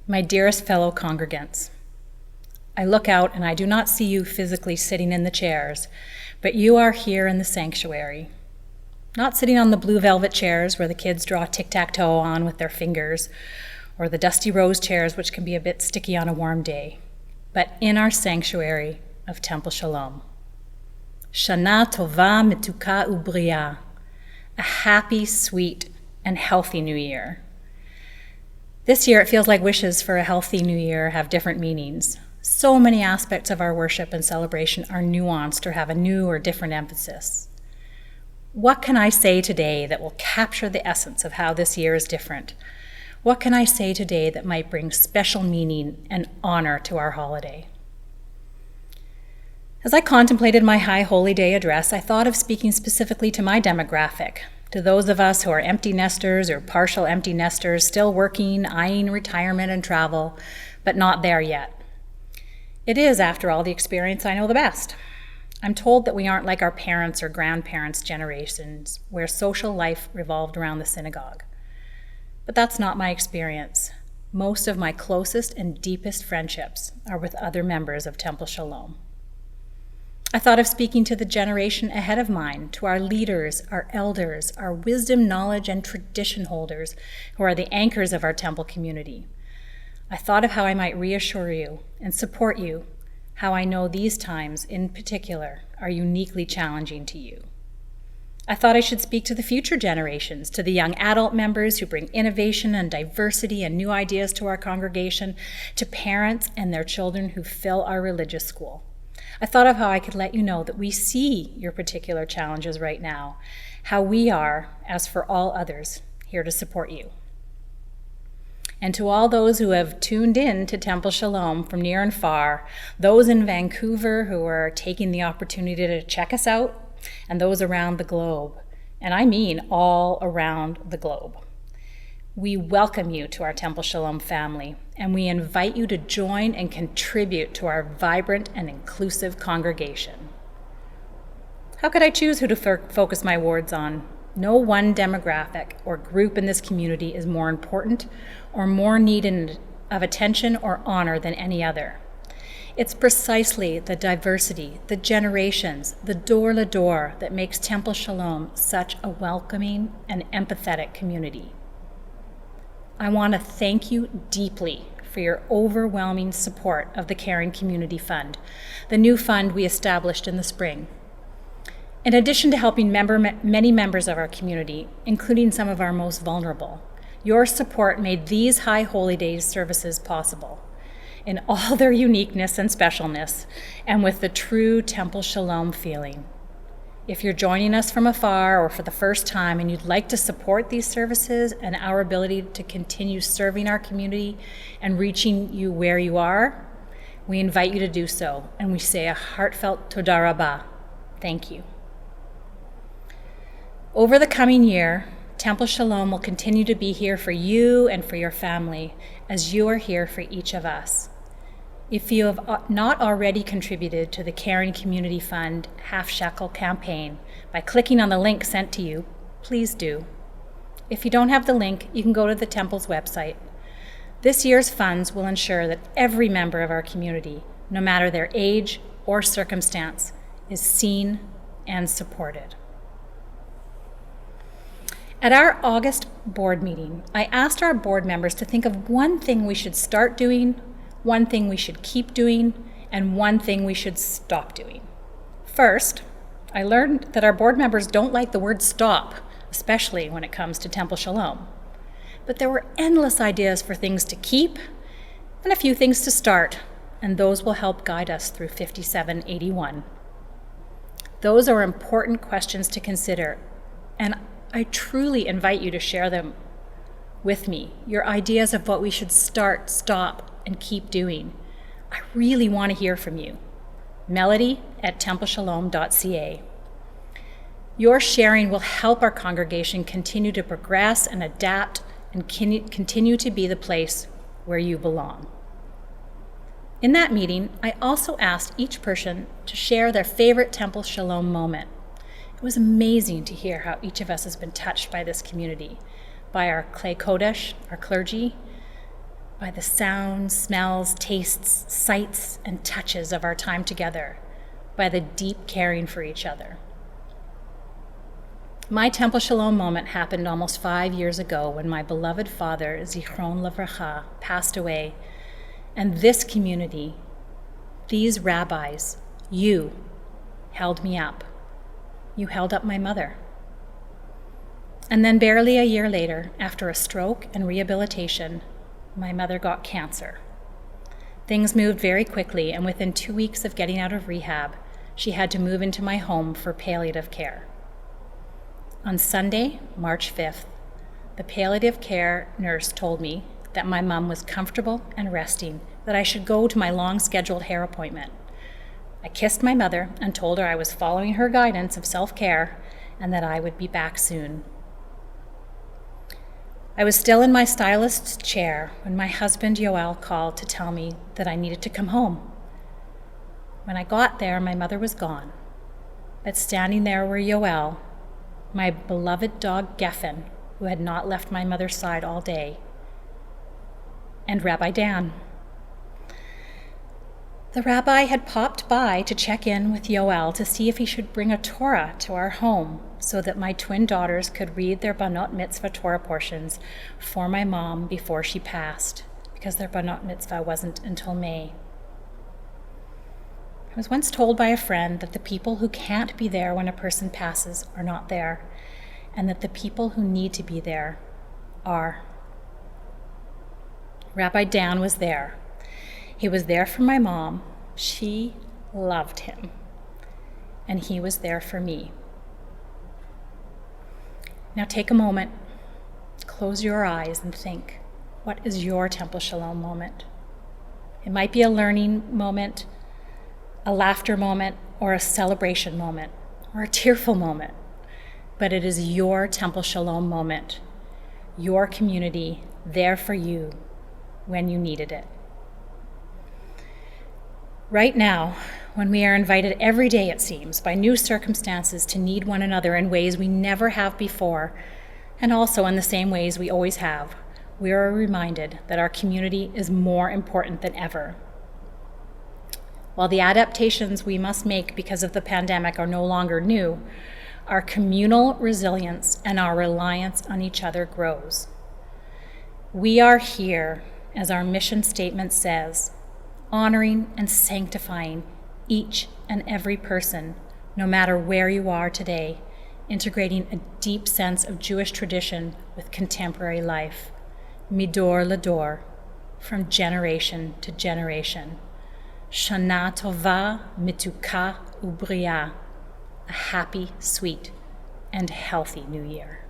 My dearest fellow congregants, I look out and I do not see you physically sitting in the chairs, but you are here in the sanctuary. Not sitting on the blue velvet chairs where the kids draw tic-tac-toe on with their fingers, or the dusty rose chairs which can be a bit sticky on a warm day, but in our sanctuary of Temple Sholom. Shana tova mituka ubriya, a happy, sweet, and healthy new year. This year, it feels like wishes for a healthy new year have different meanings. So many aspects of our worship and celebration are nuanced or have a new or different emphasis. What can I say today that will capture the essence of how this year is different? What can I say today that might bring special meaning and honor to our holiday? As I contemplated my High Holy Day address, I thought of speaking specifically to my demographic, to those of us who are empty nesters or partial empty nesters, still working, eyeing retirement and travel, but not there yet. It is, after all, the experience I know the best. I'm told that we aren't like our parents' or grandparents' generations, where social life revolved around the synagogue. But that's not my experience. Most of my closest and deepest friendships are with other members of Temple Sholom. I thought of speaking to the generation ahead of mine, to our leaders, our elders, our wisdom, knowledge, and tradition holders, who are the anchors of our temple community. I thought of how I might reassure you and support you, how I know these times, in particular, are uniquely challenging to you. I thought I should speak to the future generations, to the young adult members who bring innovation and diversity and new ideas to our congregation, to parents and their children who fill our religious school. I thought of how I could let you know that we see your particular challenges right now, how we are, as for all others, here to support you. And to all those who have tuned in to Temple Sholom from near and far, those in Vancouver who are taking the opportunity to check us out, and those around the globe, and I mean all around the globe. We welcome you to our Temple Sholom family, and we invite you to join and contribute to our vibrant and inclusive congregation. How could I choose who to focus my words on? No one demographic or group in this community is more important or more needed of attention or honor than any other. It's precisely the diversity, the generations, the door-to-door that makes Temple Sholom such a welcoming and empathetic community. I want to thank you deeply for your overwhelming support of the Caring Community Fund, the new fund we established in the spring. In addition to helping many members of our community, including some of our most vulnerable, your support made these High Holy Days services possible, in all their uniqueness and specialness, and with the true Temple Sholom feeling. If you're joining us from afar or for the first time and you'd like to support these services and our ability to continue serving our community and reaching you where you are, we invite you to do so, and we say a heartfelt Toda Rabah, thank you. Over the coming year, Temple Sholom will continue to be here for you and for your family, as you are here for each of us. If you have not already contributed to the Caring Community Fund Half Shekel campaign by clicking on the link sent to you, please do. If you don't have the link, you can go to the Temple's website. This year's funds will ensure that every member of our community, no matter their age or circumstance, is seen and supported. At our August board meeting, I asked our board members to think of one thing we should start doing, one thing we should keep doing, and one thing we should stop doing. First, I learned that our board members don't like the word stop, especially when it comes to Temple Sholom. But there were endless ideas for things to keep and a few things to start, and those will help guide us through 5781. Those are important questions to consider, and I truly invite you to share them with me, your ideas of what we should start, stop, and keep doing. I really want to hear from you. melody@templesholom.ca. Your sharing will help our congregation continue to progress and adapt and continue to be the place where you belong. In that meeting, I also asked each person to share their favorite Temple Sholom moment. It was amazing to hear how each of us has been touched by this community, by our Klei Kodesh, our clergy, by the sounds, smells, tastes, sights, and touches of our time together, by the deep caring for each other. My Temple Sholom moment happened almost 5 years ago when my beloved father, Zichron Livracha, passed away, and this community, these rabbis, you, held me up. You held up my mother. And then barely a year later, after a stroke and rehabilitation, my mother got cancer. Things moved very quickly, and within 2 weeks of getting out of rehab, she had to move into my home for palliative care. On Sunday, March 5th, the palliative care nurse told me that my mom was comfortable and resting, that I should go to my long-scheduled hair appointment. I kissed my mother and told her I was following her guidance of self-care and that I would be back soon. I was still in my stylist's chair when my husband Yoel called to tell me that I needed to come home. When I got there, my mother was gone, but standing there were Yoel, my beloved dog Geffen, who had not left my mother's side all day, and Rabbi Dan. The rabbi had popped by to check in with Yoel to see if he should bring a Torah to our home so that my twin daughters could read their Banot Mitzvah Torah portions for my mom before she passed, because their Banot Mitzvah wasn't until May. I was once told by a friend that the people who can't be there when a person passes are not there, and that the people who need to be there are. Rabbi Dan was there. He was there for my mom. She loved him. And he was there for me. Now take a moment, close your eyes and think, what is your Temple Sholom moment? It might be a learning moment, a laughter moment, or a celebration moment, or a tearful moment. But it is your Temple Sholom moment, your community there for you when you needed it. Right now, when we are invited every day, it seems, by new circumstances to need one another in ways we never have before, and also in the same ways we always have, we are reminded that our community is more important than ever. While the adaptations we must make because of the pandemic are no longer new, our communal resilience and our reliance on each other grows. We are here, as our mission statement says, honoring and sanctifying each and every person, no matter where you are today, integrating a deep sense of Jewish tradition with contemporary life, midor ledor, from generation to generation. Shana tova mituka ubriya, a happy, sweet, and healthy new year.